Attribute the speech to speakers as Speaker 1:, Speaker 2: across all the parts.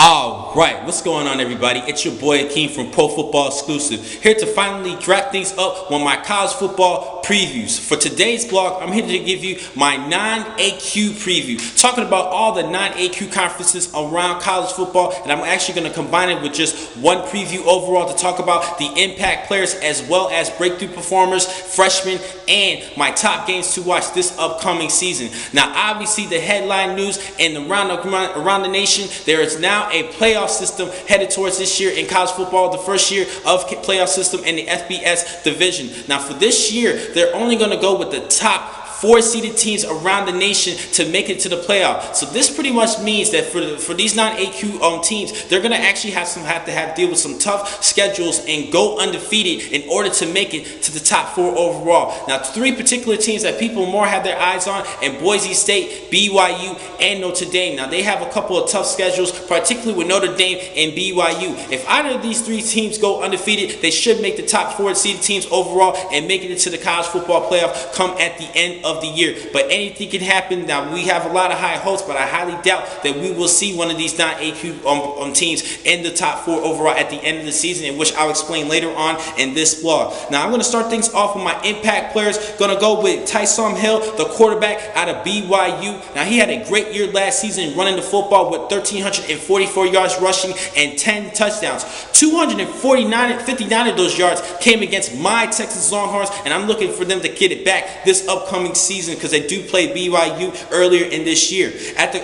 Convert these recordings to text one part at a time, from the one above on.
Speaker 1: All right, what's going on, everybody? It's your boy Akeem from Pro Football Exclusive, here to finally wrap things up with my college football previews. For today's vlog, I'm here to give you my non-AQ preview, talking about all the non-AQ conferences around college football, and I'm actually going to combine it with just one preview overall to talk about the impact players as well as breakthrough performers, freshmen, and my top games to watch this upcoming season. Now, obviously, the headline news and around the nation, there is now a playoff system headed towards this year in college football, the first year of playoff system in the FBS division. Now, for this year, they're only going to go with the top 4 seeded teams around the nation to make it to the playoff. So this pretty much means that for these non-AQ teams, they're going to actually have to deal with some tough schedules and go undefeated in order to make it to the top 4 overall. Now, 3 particular teams that people more have their eyes on, and Boise State, BYU, and Notre Dame. Now, they have a couple of tough schedules, particularly with Notre Dame and BYU. If either of these 3 teams go undefeated, they should make the top 4 seeded teams overall and make it into the college football playoff come at the end of the year. But anything can happen. Now, we have a lot of high hopes, but I highly doubt that we will see one of these non-AQ teams in the top 4 overall at the end of the season, in which I'll explain later on in this vlog. Now, I'm going to start things off with my impact players. Going to go with Taysom Hill, the quarterback out of BYU. Now, he had a great year last season running the football with 1,344 yards rushing and 10 touchdowns. 59 of those yards came against my Texas Longhorns, and I'm looking for them to get it back this upcoming season because they do play BYU earlier in this year.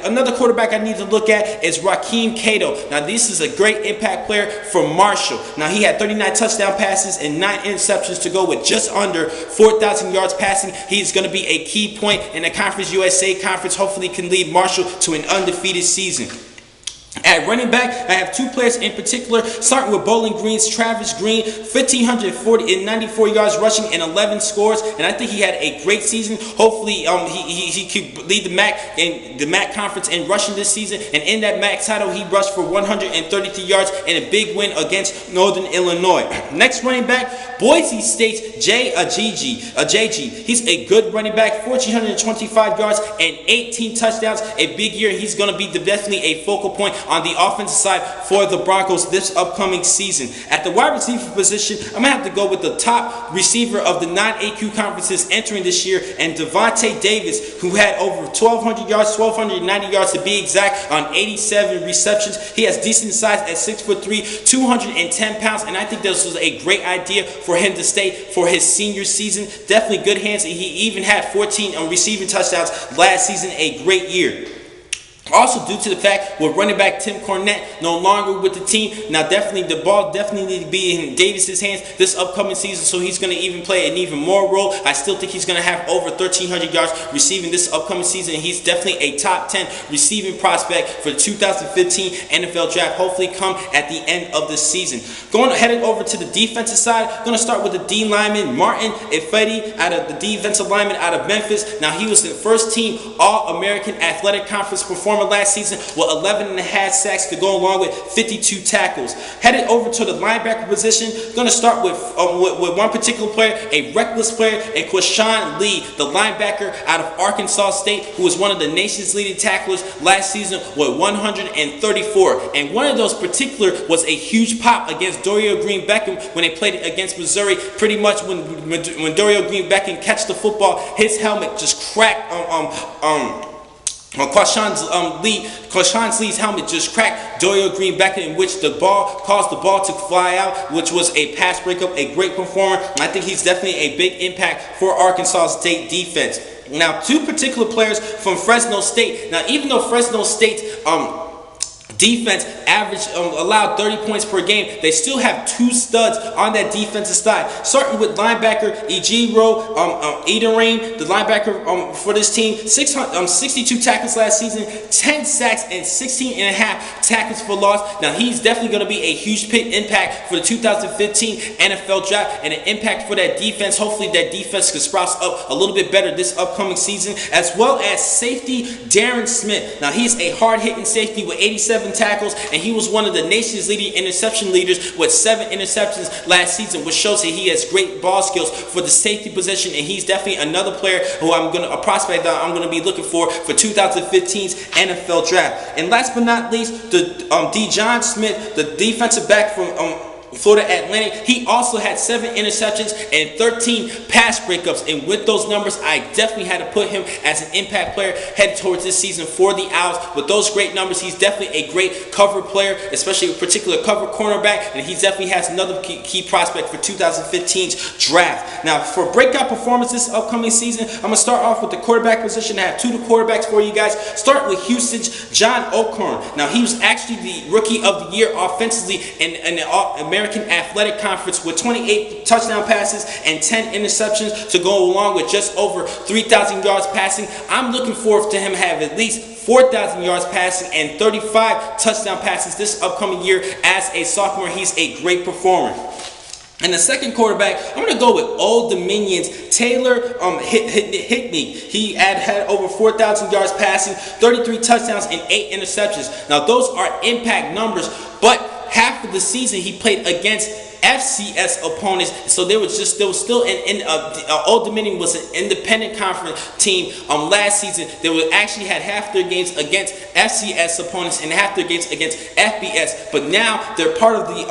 Speaker 1: Another quarterback I need to look at is Rakeem Cato. Now, this is a great impact player for Marshall. Now, he had 39 touchdown passes and 9 interceptions to go with just under 4,000 yards passing. He's going to be a key point in the Conference USA Conference. Hopefully, can lead Marshall to an undefeated season. At running back, I have 2 players in particular, starting with Bowling Green's Travis Green, 1,594 yards rushing and 11 scores, and I think he had a great season. Hopefully, he could lead the MAC conference in rushing this season, and in that MAC title, he rushed for 133 yards and a big win against Northern Illinois. Next running back, Boise State's JG. He's a good running back, 1,425 yards and 18 touchdowns, a big year. He's going to be definitely a focal point on the offensive side for the Broncos this upcoming season. At the wide receiver position, I'm going to have to go with the top receiver of the non-AQ conferences entering this year, and Devontae Davis, who had over 1,200 yards, 1,290 yards to be exact, on 87 receptions. He has decent size at 6'3", 210 pounds, and I think this was a great idea for him to stay for his senior season. Definitely good hands, and he even had 14 receiving touchdowns last season, a great year. Also, due to the fact with running back Tim Cornette no longer with the team, now the ball definitely need to be in Davis's hands this upcoming season, so he's going to even play an even more role. I still think he's going to have over 1,300 yards receiving this upcoming season, and he's definitely a top 10 receiving prospect for the 2015 NFL Draft, hopefully come at the end of the season. Headed over to the defensive side, going to start with the D lineman Martin Ifedi, out of the defensive lineman out of Memphis. Now, he was the first team All-American Athletic Conference performer last season with 11.5 sacks to go along with 52 tackles. Headed over to the linebacker position, going to start with one particular player, a reckless player, and Quashawn Lee, the linebacker out of Arkansas State, who was one of the nation's leading tacklers last season with 134. And one of those particular was a huge pop against Dorial Green-Beckham when they played against Missouri. Pretty much when Dorial Green-Beckham catch the football, his helmet just cracked Quashawn Lee's helmet just cracked Dorial Green-Beckham, in which the ball caused the ball to fly out, which was a pass breakup, a great performer. And I think he's definitely a big impact for Arkansas State defense. Now, 2 particular players from Fresno State. Now, even though Fresno State defense allowed 30 points per game, they still have 2 studs on that defensive side. Starting with linebacker Ejiro Idarim, the linebacker for this team, 62 tackles last season, 10 sacks, and 16.5 tackles for loss. Now, he's definitely going to be a huge impact for the 2015 NFL Draft and an impact for that defense. Hopefully, that defense could sprout up a little bit better this upcoming season, as well as safety Darren Smith. Now, he's a hard-hitting safety with 87 57 tackles, and he was one of the nation's leading interception leaders with 7 interceptions last season, which shows that he has great ball skills for the safety position, and he's definitely another player who a prospect that I'm going to be looking for 2015's NFL draft. And last but not least, the Dejon Smith, the defensive back from Florida Atlantic, he also had 7 interceptions and 13 pass breakups, and with those numbers, I definitely had to put him as an impact player headed towards this season for the Owls. With those great numbers, he's definitely a great cover player, especially a particular cover cornerback, and he definitely has another key prospect for 2015's draft. Now, for breakout performance this upcoming season, I'm going to start off with the quarterback position. I have 2 quarterbacks for you guys. Start with Houston's John O'Korn. Now, he was actually the Rookie of the Year offensively in the American Athletic Conference with 28 touchdown passes and 10 interceptions to go along with just over 3,000 yards passing. I'm looking forward to him have at least 4,000 yards passing and 35 touchdown passes this upcoming year as a sophomore. He's a great performer. And the second quarterback, I'm going to go with Old Dominion's Taylor Higbee. He had over 4,000 yards passing, 33 touchdowns, and 8 interceptions. Now, those are impact numbers, but half of the season he played against FCS opponents, so there was still Old Dominion was an independent conference team last season. They actually had half their games against FCS opponents and half their games against FBS, but now they're part of the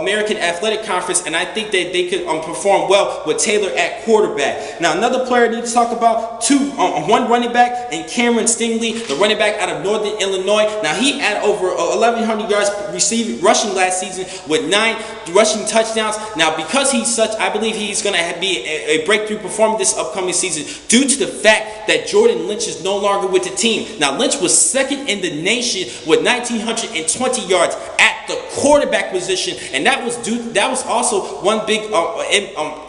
Speaker 1: American Athletic Conference, and I think they could perform well with Taylor at quarterback. Now, another player I need to talk about, one running back, and Cameron Stingley, the running back out of Northern Illinois. Now, he had over 1,100 yards rushing last season with 9 rushing touchdowns. Now, because he's such, I believe he's going to be a breakthrough performer this upcoming season due to the fact that Jordan Lynch is no longer with the team. Now, Lynch was second in the nation with 1,920 yards at the quarterback position, and that was also one big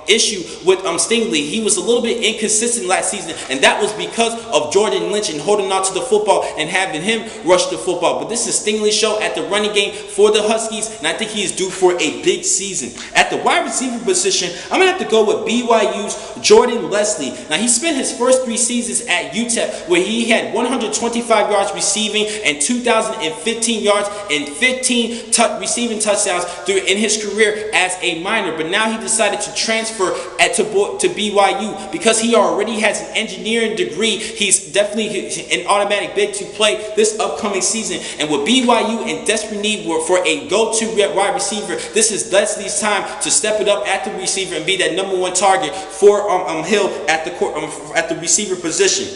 Speaker 1: issue with Stingley. He was a little bit inconsistent last season, and that was because of Jordan Lynch and holding on to the football and having him rush the football. But this is Stingley's show at the running game for the Huskies, and I think he is due for a big season. At the wide receiver position, I'm going to have to go with BYU's Jordan Leslie. Now, he spent his first 3 seasons at UTEP where he had 125 yards receiving and 2,015 yards and 15 receiving touchdowns in his career as a minor. But now he decided to transfer to BYU because he already has an engineering degree. He's definitely an automatic bid to play this upcoming season. And with BYU in desperate need for a go-to wide receiver, this is Leslie's time to step it up at the receiver and be that #1 target for Hill at the receiver position.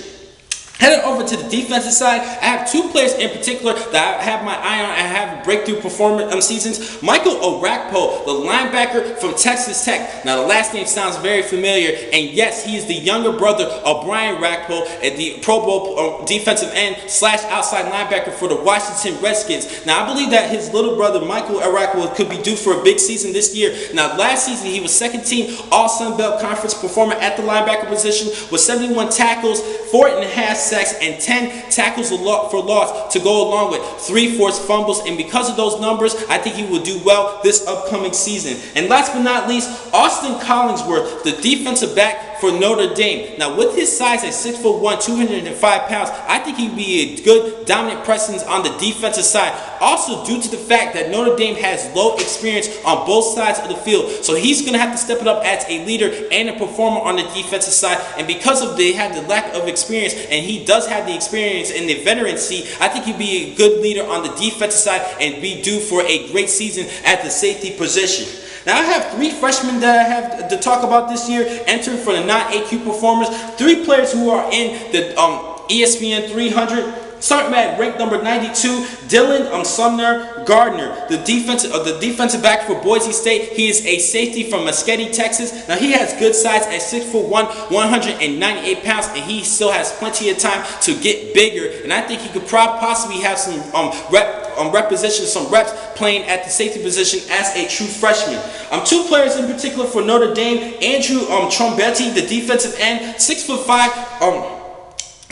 Speaker 1: Heading over to the defensive side, I have 2 players in particular that I have my eye on and have breakthrough performance seasons. Michael Orakpo, the linebacker from Texas Tech. Now, the last name sounds very familiar, and yes, he is the younger brother of Brian Orakpo, the Pro Bowl defensive end / outside linebacker for the Washington Redskins. Now, I believe that his little brother, Michael Orakpo, could be due for a big season this year. Now, last season, he was second team All-Sun Belt Conference performer at the linebacker position with 71 tackles, 4.5 sacks, and 10 tackles for loss to go along with 3 forced fumbles. And because of those numbers, I think he will do well this upcoming season. And last but not least, Austin Collinsworth, the defensive back for Notre Dame. Now, with his size at 6'1", 205 pounds, I think he'd be a good dominant presence on the defensive side. Also, due to the fact that Notre Dame has low experience on both sides of the field, so he's going to have to step it up as a leader and a performer on the defensive side. And because of they have the lack of experience, and he does have the experience in the veteran seat, I think he'd be a good leader on the defensive side and be due for a great season at the safety position. Now, I have 3 freshmen that I have to talk about this year entering for the non-AQ performers. 3 players who are in the ESPN 300. Starting at rank number 92, Dylan Sumner Gardner, the defensive back for Boise State. He is a safety from Mesquite, Texas. Now, he has good size at 6'1", 198 pounds, and he still has plenty of time to get bigger. And I think he could possibly have some some reps playing at the safety position as a true freshman. 2 players in particular for Notre Dame: Andrew Trombetti, the defensive end, 6'5",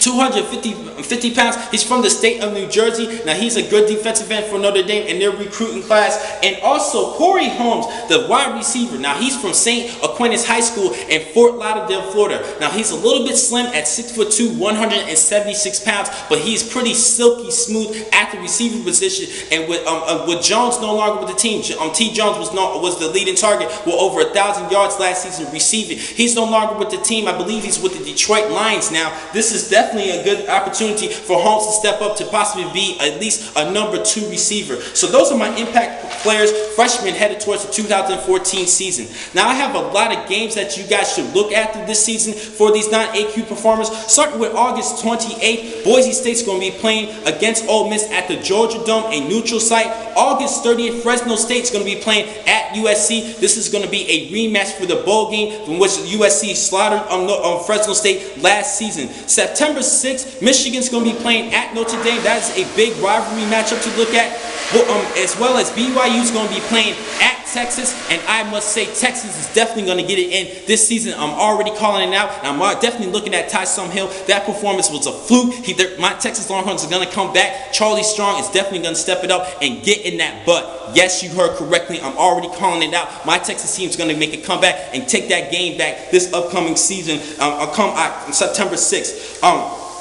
Speaker 1: 250 pounds. He's from the state of New Jersey. Now, he's a good defensive end for Notre Dame in their recruiting class. And also, Corey Holmes, the wide receiver. Now, he's from St. Aquinas High School in Fort Lauderdale, Florida. Now, he's a little bit slim at 6'2", 176 pounds, but he's pretty silky smooth at the receiver position. And with Jones no longer with the team, T. Jones was the leading target with over 1,000 yards last season receiving. He's no longer with the team. I believe he's with the Detroit Lions now. This is definitely a good opportunity for Holmes to step up to possibly be at least a number 2 receiver. So those are my impact players, freshmen headed towards the 2014 season. Now, I have a lot of games that you guys should look at this season for these non-AQ performers. Starting with August 28th, Boise State's going to be playing against Ole Miss at the Georgia Dome, a neutral site. August 30th, Fresno State's going to be playing at USC. This is going to be a rematch for the bowl game from which USC slaughtered Fresno State last season. September 6th, Michigan's going to be playing at Notre Dame. That is a big rivalry matchup to look at. As well as BYU's going to be playing at Texas, and I must say Texas is definitely going to get it in this season. I'm already calling it out, and I'm definitely looking at Tyson Hill. That performance was a fluke. My Texas Longhorns are going to come back. Charlie Strong is definitely going to step it up and get in that butt. Yes, you heard correctly. I'm already calling it out. My Texas team is going to make a comeback and take that game back this upcoming season, September 6th.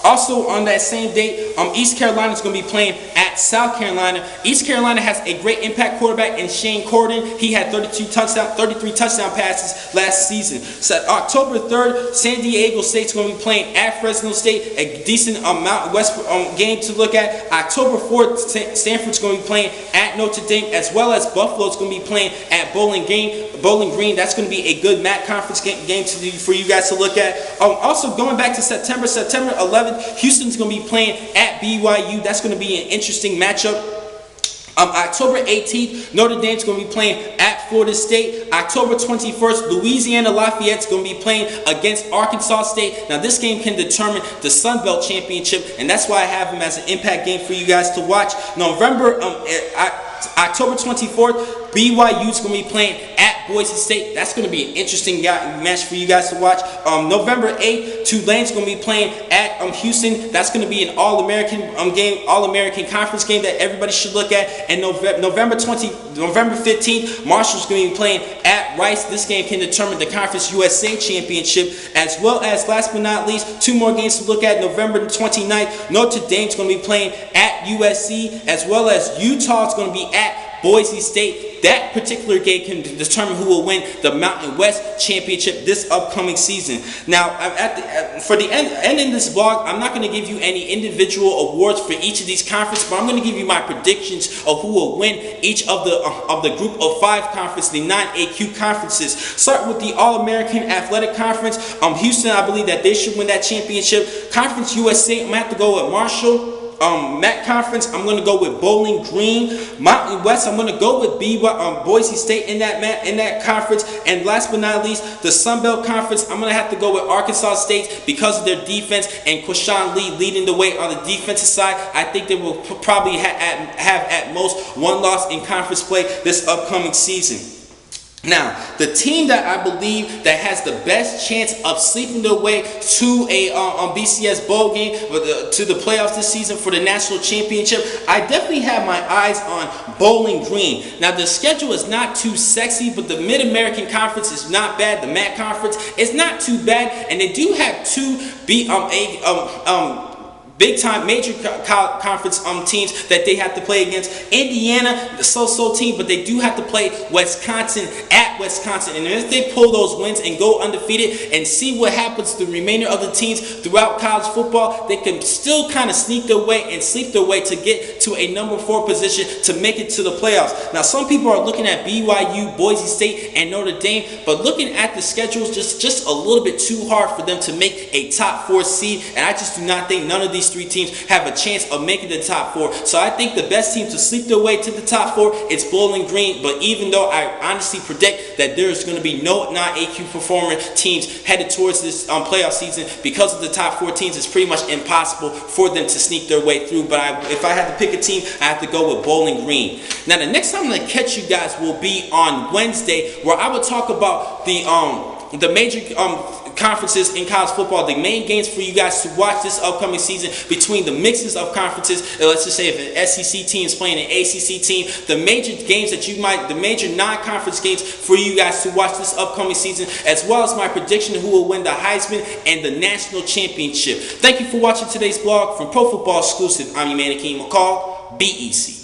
Speaker 1: Also on that same date, East Carolina is going to be playing at South Carolina. East Carolina has a great impact quarterback in Shane Corden. He had 33 touchdown passes last season. So October 3rd, San Diego State's going to be playing at Fresno State, a decent Mountain West game to look at. October 4th, Stanford's going to be playing at Notre Dame, as well as Buffalo's going to be playing at Bowling Green. That's going to be a good MAC conference game for you guys to look at. Also going back to September 11th, Houston's going to be playing at BYU. That's going to be an interesting matchup. October 18th, Notre Dame's going to be playing at Florida State. October 21st, Louisiana Lafayette's going to be playing against Arkansas State. Now, this game can determine the Sun Belt Championship, and that's why I have them as an impact game for you guys to watch. October 24th, BYU's going to be playing at Boise State. That's going to be an interesting match for you guys to watch. November 8th, Tulane's going to be playing at Houston. That's going to be an All-American game, All-American conference game that everybody should look at. And November 15th, Marshall's going to be playing at Rice. This game can determine the Conference USA Championship, as well as, last but not least, 2 more games to look at. November 29th, Notre Dame's going to be playing at USC, as well as Utah's going to be at Boise State. That particular game can determine who will win the Mountain West Championship this upcoming season. Now, for the ending this vlog, I'm not going to give you any individual awards for each of these conferences, but I'm going to give you my predictions of who will win each of the group of 5 conferences, the non-AQ conferences. Start with the All-American Athletic Conference. Houston, I believe that they should win that championship. Conference USA, I'm going to have to go with Marshall. MAC Conference, I'm going to go with Bowling Green. Mountain West, I'm going to go with Boise State in that conference. And last but not least, the Sun Belt Conference, I'm going to have to go with Arkansas State because of their defense and Quashawn Lee leading the way on the defensive side. I think they will probably have at most 1 loss in conference play this upcoming season. Now, the team that I believe that has the best chance of sleeping their way to a BCS bowl game, to the playoffs this season for the national championship, I definitely have my eyes on Bowling Green. Now, the schedule is not too sexy, but the Mid-American Conference is not bad. The MAC Conference is not too bad, and they do have 2 big-time major conference teams that they have to play against. Indiana, the so-so team, but they do have to play Wisconsin at Wisconsin. And if they pull those wins and go undefeated and see what happens to the remainder of the teams throughout college football, they can still kind of sneak their way and sleep their way to get to a number 4 position to make it to the playoffs. Now, some people are looking at BYU, Boise State, and Notre Dame, but looking at the schedules, just a little bit too hard for them to make a top 4 seed, and I just do not think none of these 3 teams have a chance of making the top 4. So I think the best team to sleep their way to the top 4 is Bowling Green. But even though I honestly predict that there's going to be no non-AQ performer teams headed towards this playoff season, because of the top 4 teams, it's pretty much impossible for them to sneak their way through. But if I had to pick a team, I have to go with Bowling Green. Now, the next time I'm going to catch you guys will be on Wednesday, where I will talk about the the major conferences in college football, the main games for you guys to watch this upcoming season between the mixes of conferences. Let's just say if an SEC team is playing an ACC team, the major games that the major non-conference games for you guys to watch this upcoming season, as well as my prediction who will win the Heisman and the national championship. Thank you for watching today's blog from Pro Football Exclusive. I'm your man, Akeem McCall. Be easy.